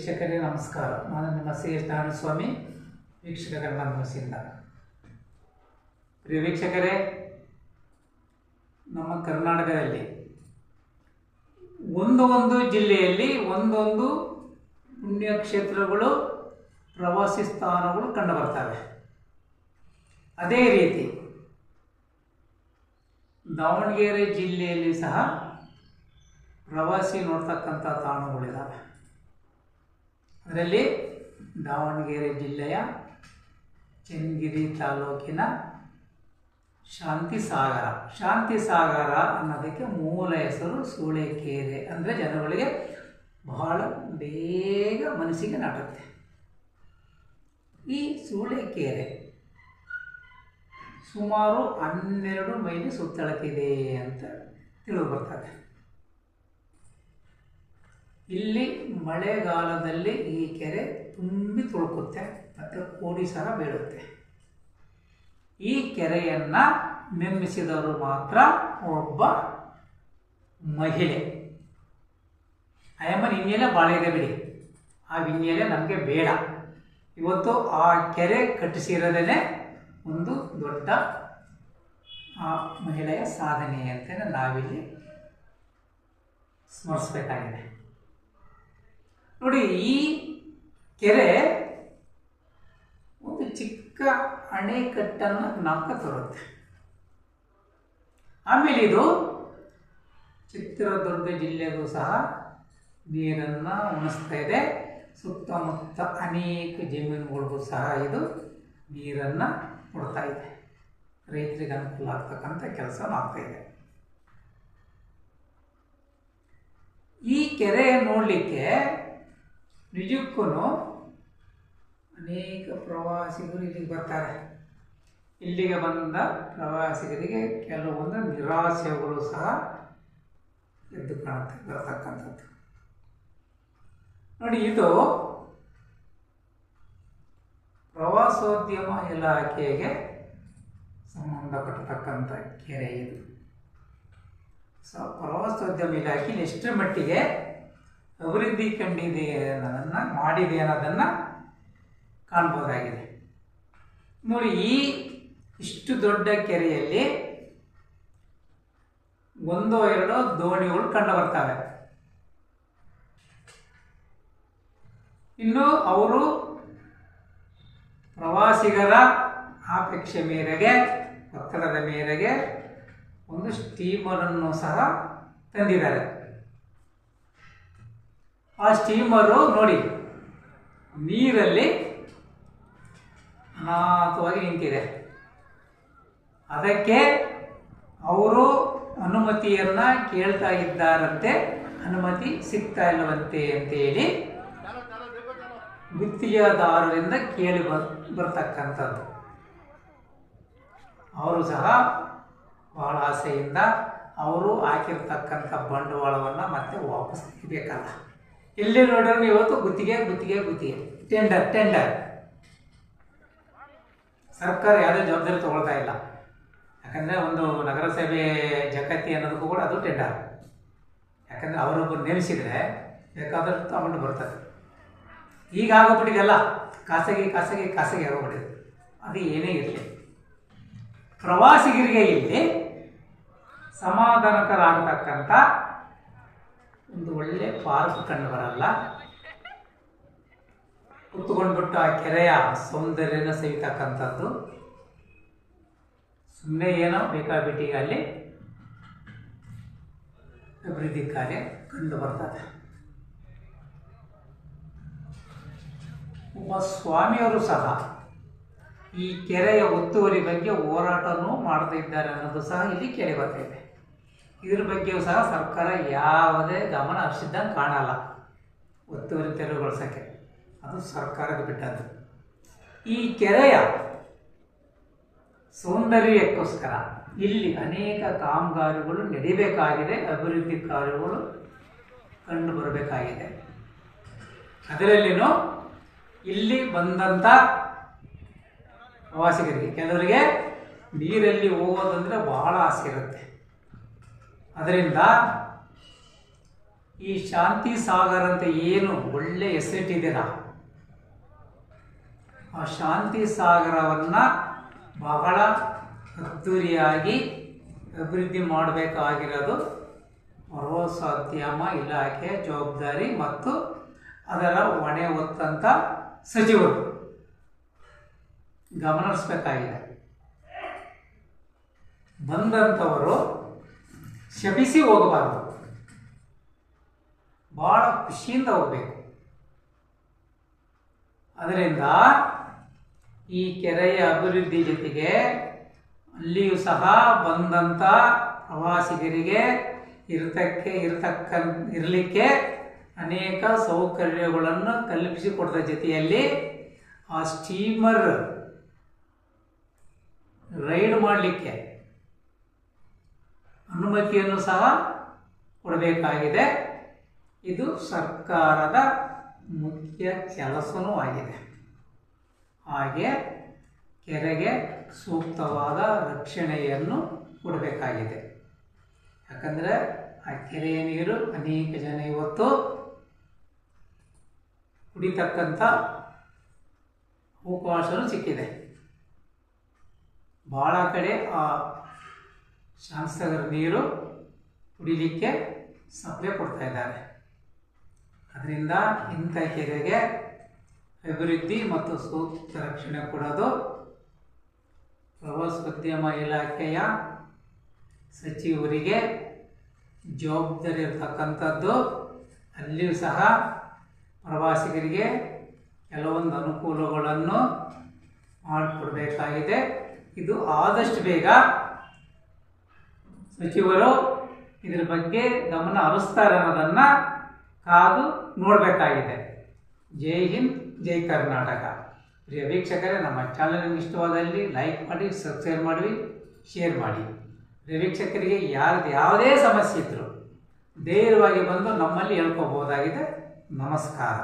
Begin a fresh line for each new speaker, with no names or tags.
ವೀಕ್ಷಕರೇ ನಮಸ್ಕಾರ. ನಾನು ನಿಮ್ಮ ಸಿ.ಎಸ್. ನಾರಾಯಣಸ್ವಾಮಿ, ವೀಕ್ಷಕ ಕನ್ನಡ ನ್ಯೂಸಿಂದ. ಪ್ರಿಯ ವೀಕ್ಷಕರೇ, ನಮ್ಮ ಕರ್ನಾಟಕದಲ್ಲಿ ಒಂದೊಂದು ಜಿಲ್ಲೆಯಲ್ಲಿ ಒಂದೊಂದು ಪುಣ್ಯಕ್ಷೇತ್ರಗಳು, ಪ್ರವಾಸಿ ಸ್ಥಾನಗಳು ಕಂಡುಬರ್ತವೆ. ಅದೇ ರೀತಿ ದಾವಣಗೆರೆ ಜಿಲ್ಲೆಯಲ್ಲಿ ಸಹ ಪ್ರವಾಸಿ ನೋಡ್ತಕ್ಕಂಥ ತಾಣಗಳಿದ್ದಾವೆ. ಅದರಲ್ಲಿ ದಾವಣಗೆರೆ ಜಿಲ್ಲೆಯ ಚನ್ನಗಿರಿ ತಾಲೂಕಿನ ಶಾಂತಿಸಾಗರ ಅನ್ನೋದಕ್ಕೆ ಮೂಲ ಹೆಸರು ಸೂಳೆಕೆರೆ. ಅಂದರೆ ಜನಗಳಿಗೆ ಬಹಳ ಬೇಗ ಮನಸ್ಸಿಗೆ ನಾಟುತ್ತೆ. ಈ ಸೂಳೆಕೆರೆ ಸುಮಾರು 12 ಮೈಲಿ ಸುತ್ತಳತಿದೆ ಅಂತ ತಿಳಿದು ಬರ್ತದೆ. ಇಲ್ಲಿ ಮಳೆಗಾಲದಲ್ಲಿ ಈ ಕೆರೆ ತುಂಬಿ ತುಳುಕುತ್ತೆ ಮತ್ತು ಕೋಡಿ ಸಹ ಬೀಳುತ್ತೆ. ಈ ಕೆರೆಯನ್ನು ನಿರ್ಮಿಸಿದವರು ಮಾತ್ರ ಒಬ್ಬ ಮಹಿಳೆ. ಅಯ್ಯಮ್ಮನ ಹಿನ್ನೆಲೆ ಭಾಳ ಇದೆ ಬಿಡಿ, ಆ ಹಿನ್ನೆಲೆ ನಮಗೆ ಬೇಡ. ಇವತ್ತು ಆ ಕೆರೆ ಕಟ್ಟಿಸಿರೋದೇ ಒಂದು ದೊಡ್ಡ ಮಹಿಳೆಯ ಸಾಧನೆ ಅಂತಲೇ ನಾವಿಲ್ಲಿ ಸ್ಮರಿಸಬೇಕಾಗಿದೆ. ನೋಡಿ, ಈ ಕೆರೆ ಒಂದು ಚಿಕ್ಕ ಅಣೆಕಟ್ಟನ್ನು ಜ್ಞಾಪಕ ತರುತ್ತೆ. ಆಮೇಲೆ ಇದು ಚಿತ್ರದುರ್ಗ ಜಿಲ್ಲೆಗೂ ಸಹ ನೀರನ್ನು ಉಣಿಸ್ತಾ ಇದೆ. ಸುತ್ತಮುತ್ತ ಅನೇಕ ಜಮೀನುಗಳಿಗೂ ಸಹ ಇದು ನೀರನ್ನು ಕೊಡ್ತಾ ಇದೆ. ರೈತರಿಗೆ ಅನುಕೂಲ ಆಗ್ತಕ್ಕಂಥ ಕೆಲಸ ಮಾಡ್ತಾ ಇದೆ. ಈ ಕೆರೆ ನೋಡಲಿಕ್ಕೆ ನಿಜಕ್ಕೂ ಅನೇಕ ಪ್ರವಾಸಿಗರು ಇಲ್ಲಿಗೆ ಬರ್ತಾರೆ. ಇಲ್ಲಿಗೆ ಬಂದ ಪ್ರವಾಸಿಗರಿಗೆ ಕೆಲವೊಂದು ನಿರಾಸೆಗಳು ಸಹ ಎದ್ದು ಕಾಣುತ್ತೆ ಬರತಕ್ಕಂಥದ್ದು. ನೋಡಿ, ಇದು ಪ್ರವಾಸೋದ್ಯಮ ಇಲಾಖೆಗೆ ಸಂಬಂಧಪಟ್ಟತಕ್ಕಂಥ ಕೆರೆ. ಇದು ಪ್ರವಾಸೋದ್ಯಮ ಇಲಾಖೆ ಎಷ್ಟರ ಮಟ್ಟಿಗೆ ಅಭಿವೃದ್ಧಿ ಕಂಡಿದೆ ಅನ್ನೋದನ್ನು ಮಾಡಿದೆ ಅನ್ನೋದನ್ನು ಕಾಣ್ಬೋದಾಗಿದೆ. ನೋಡಿ, ಇಷ್ಟು ದೊಡ್ಡ ಕೆರೆಯಲ್ಲಿ ಒಂದೋ ಎರಡೋ ದೋಣಿಗಳು ಕಂಡು ಬರ್ತವೆ. ಇನ್ನು ಅವರು ಪ್ರವಾಸಿಗರ ಅಪೇಕ್ಷೆ ಮೇರೆಗೆ, ಒತ್ತಡದ ಮೇರೆಗೆ ಒಂದು ಸ್ಟೀಮರನ್ನು ಸಹ ತಂದಿದ್ದಾರೆ. ಆ ಸ್ಟೀಮರು ನೋಡಿ ನೀರಲ್ಲಿ ಅನಾಥವಾಗಿ ನಿಂತಿದೆ. ಅದಕ್ಕೆ ಅವರು ಅನುಮತಿಯನ್ನು ಕೇಳ್ತಾ ಇದ್ದಾರಂತೆ. ಅನುಮತಿ ಸಿಗ್ತಾ ಇಲ್ಲವಂತೆ ಅಂತೇಳಿ ಗುತ್ತಿಗೆದಾರರಿಂದ ಕೇಳಿ ಬರ್ತಕ್ಕಂಥದ್ದು. ಅವರು ಸಹ ಬಹಳ ಆಸೆಯಿಂದ ಅವರು ಹಾಕಿರ್ತಕ್ಕಂಥ ಬಂಡವಾಳವನ್ನು ಮತ್ತೆ ವಾಪಸ್ ತೆಗಿಬೇಕಲ್ಲ. ಎಲ್ಲಿ ನೋಡಿದ್ರು ಇವತ್ತು ಗುತ್ತಿಗೆ ಟೆಂಡರ್. ಸರ್ಕಾರ ಯಾವುದೇ ಜವಾಬ್ದಾರಿ ತಗೊಳ್ತಾ ಇಲ್ಲ. ಯಾಕಂದರೆ ಒಂದು ನಗರಸಭೆ ಜಗತ್ತಿ ಅನ್ನೋದಕ್ಕೂ ಕೂಡ ಅದು ಟೆಂಡರ್. ಯಾಕಂದರೆ ಅವರೊಬ್ಬರು ನೇಮಿಸಿದರೆ ಬೇಕಾದಷ್ಟು ಅಮೌಂಟ್ ಬರ್ತದೆ. ಈಗ ಆಗೋಗ್ಬಿಟ್ಟಿದೆಲ್ಲ ಖಾಸಗಿ ಆಗೋಗ್ಬಿಟ್ಟಿದೆ. ಅದು ಏನೇ ಇರಲಿ, ಪ್ರವಾಸಿಗರಿಗೆ ಇಲ್ಲಿ ಸಮಾಧಾನಕರಾಗತಕ್ಕಂಥ ಒಂದು ಒಳ್ಳೆ ಪಾರ್ಕ್ ಕಂಡು ಬರಲ್ಲ. ಕುತ್ಕೊಂಡ್ಬಿಟ್ಟು ಆ ಕೆರೆಯ ಸೌಂದರ್ಯನ ಸವಿತಕ್ಕಂಥದ್ದು ಸುಮ್ಮನೆ ಏನೋ ಬೇಕಾಬಿಟ್ಟಿಗೆ ಅಲ್ಲಿ ಅಭಿವೃದ್ಧಿ ಕಾರ್ಯ ಕಂಡು ಬರ್ತದೆ. ಒಬ್ಬ ಸ್ವಾಮಿಯವರು ಸಹ ಈ ಕೆರೆಯ ಒತ್ತುವರಿ ಬಗ್ಗೆ ಹೋರಾಟನೂ ಮಾಡ್ತಾ ಇದ್ದಾರೆ ಅನ್ನೋದು ಸಹ ಇಲ್ಲಿ ಕೇಳಿ ಬರ್ತಾಯಿದೆ. ಇದ್ರ ಬಗ್ಗೆಯೂ ಸಹ ಸರ್ಕಾರ ಯಾವುದೇ ಗಮನ ಹರಿಸಿದ್ದಂಗೆ ಕಾಣಲ್ಲ. ಒತ್ತುವರಿ ತೆರವುಗೊಳಿಸೋಕ್ಕೆ ಅದು ಸರ್ಕಾರಕ್ಕೆ ಬಿಟ್ಟದ್ದು. ಈ ಕೆರೆಯ ಸೌಂದರ್ಯಕ್ಕೋಸ್ಕರ ಇಲ್ಲಿ ಅನೇಕ ಕಾಮಗಾರಿಗಳು ನಡೀಬೇಕಾಗಿದೆ, ಅಭಿವೃದ್ಧಿ ಕಾರ್ಯಗಳು ಕಂಡು ಬರಬೇಕಾಗಿದೆ. ಅದರಲ್ಲಿನೂ ಇಲ್ಲಿ ಬಂದಂಥ ಪ್ರವಾಸಿಗರಿಗೆ ಕೆಲವರಿಗೆ ನೀರಲ್ಲಿ ಹೋಗೋದಂದರೆ ಬಹಳ ಆಸೆ ಇರುತ್ತೆ. ಅದರಿಂದ ಈ ಶಾಂತಿ ಸಾಗರ್ ಅಂತ ಏನು ಒಳ್ಳೆ ಹೆಸರಿಟ್ಟಿದ್ದೀರ, ಆ ಶಾಂತಿ ಸಾಗರವನ್ನು ಬಹಳ ಅದ್ದೂರಿಯಾಗಿ ಅಭಿವೃದ್ಧಿ ಮಾಡಬೇಕಾಗಿರೋದು ಪ್ರವಾಸೋದ್ಯಮ ಇಲಾಖೆ ಜವಾಬ್ದಾರಿ ಮತ್ತು ಅದರ ಹೊಣೆ ಹೊತ್ತಂಥ ಸಚಿವರು ಗಮನಿಸಬೇಕಾಗಿದೆ. ಬಂದಂಥವರು ಶಪಿಸಿ ಹೋಗಬಾರದು, ಭಾಳ ಖುಷಿಯಿಂದ ಹೋಗಬೇಕು. ಅದರಿಂದ ಈ ಕೆರೆಯ ಅಭಿವೃದ್ಧಿ ಜೊತೆಗೆ ಅಲ್ಲಿಯೂ ಸಹ ಬಂದಂಥ ಪ್ರವಾಸಿಗರಿಗೆ ಇರಲಿಕ್ಕೆ ಅನೇಕ ಸೌಕರ್ಯಗಳನ್ನು ಕಲ್ಪಿಸಿಕೊಡದ ಜೊತೆಯಲ್ಲಿ ಆ ಸ್ಟೀಮರ್ ರೈಡ್ ಮಾಡಲಿಕ್ಕೆ ಅನುಮತಿಯನ್ನು ಸಹ ಕೊಡಬೇಕಾಗಿದೆ. ಇದು ಸರ್ಕಾರದ ಮುಖ್ಯ ಕೆಲಸವೂ ಆಗಿದೆ. ಹಾಗೆ ಕೆರೆಗೆ ಸೂಕ್ತವಾದ ರಕ್ಷಣೆಯನ್ನು ಕೊಡಬೇಕಾಗಿದೆ. ಯಾಕಂದರೆ ಆ ಕೆರೆಯ ನೀರು ಅನೇಕ ಜನ ಇವತ್ತು ಕುಡಿತಕ್ಕಂಥ ಅವಕಾಶವೂ ಸಿಕ್ಕಿದೆ. ಭಾಳ ಕಡೆ ಆ ಶಾಂತಿಸಾಗರ ನೀರು ಕುಡಿಲಿಕ್ಕೆ ಸಪ್ಲೈ ಕೊಡ್ತಾ ಇದ್ದಾರೆ. ಅದರಿಂದ ಇಂಥ ಕೆರೆಗೆ ಅಭಿವೃದ್ಧಿ ಮತ್ತು ಸೂಕ್ತ ರಕ್ಷಣೆ ಕೊಡೋದು ಪ್ರವಾಸೋದ್ಯಮ ಇಲಾಖೆಯ ಸಚಿವರಿಗೆ ಜವಾಬ್ದಾರಿ ಇರತಕ್ಕಂಥದ್ದು. ಅಲ್ಲಿಯೂ ಸಹ ಪ್ರವಾಸಿಗರಿಗೆ ಕೆಲವೊಂದು ಅನುಕೂಲಗಳನ್ನು ಮಾಡಿಕೊಡಬೇಕಾಗಿದೆ. ಇದು ಆದಷ್ಟು ಬೇಗ ಸಚಿವರು ಇದರ ಬಗ್ಗೆ ಗಮನ ಹರಿಸ್ತಾರೆ ಅನ್ನೋದನ್ನು ಕಾದು ನೋಡಬೇಕಾಗಿದೆ. ಜೈ ಹಿಂದ್, ಜೈ ಕರ್ನಾಟಕ. ಪ್ರಿಯ ವೀಕ್ಷಕರೇ, ನಮ್ಮ ಚಾನಲ್ ನಿಮಗೆ ಇಷ್ಟವಾದಲ್ಲಿ ಲೈಕ್ ಮಾಡಿ, ಸಬ್ಸ್ಕ್ರೈಬ್ ಮಾಡಿ, ಶೇರ್ ಮಾಡಿ. ಪ್ರಿಯ ವೀಕ್ಷಕರಿಗೆ ಯಾವುದೇ ಸಮಸ್ಯೆ ಇದ್ದರೂ ಧೈರ್ಯವಾಗಿ ಬಂದು ನಮ್ಮಲ್ಲಿ ಹೇಳ್ಕೋಬಹುದಾಗಿದೆ. ನಮಸ್ಕಾರ.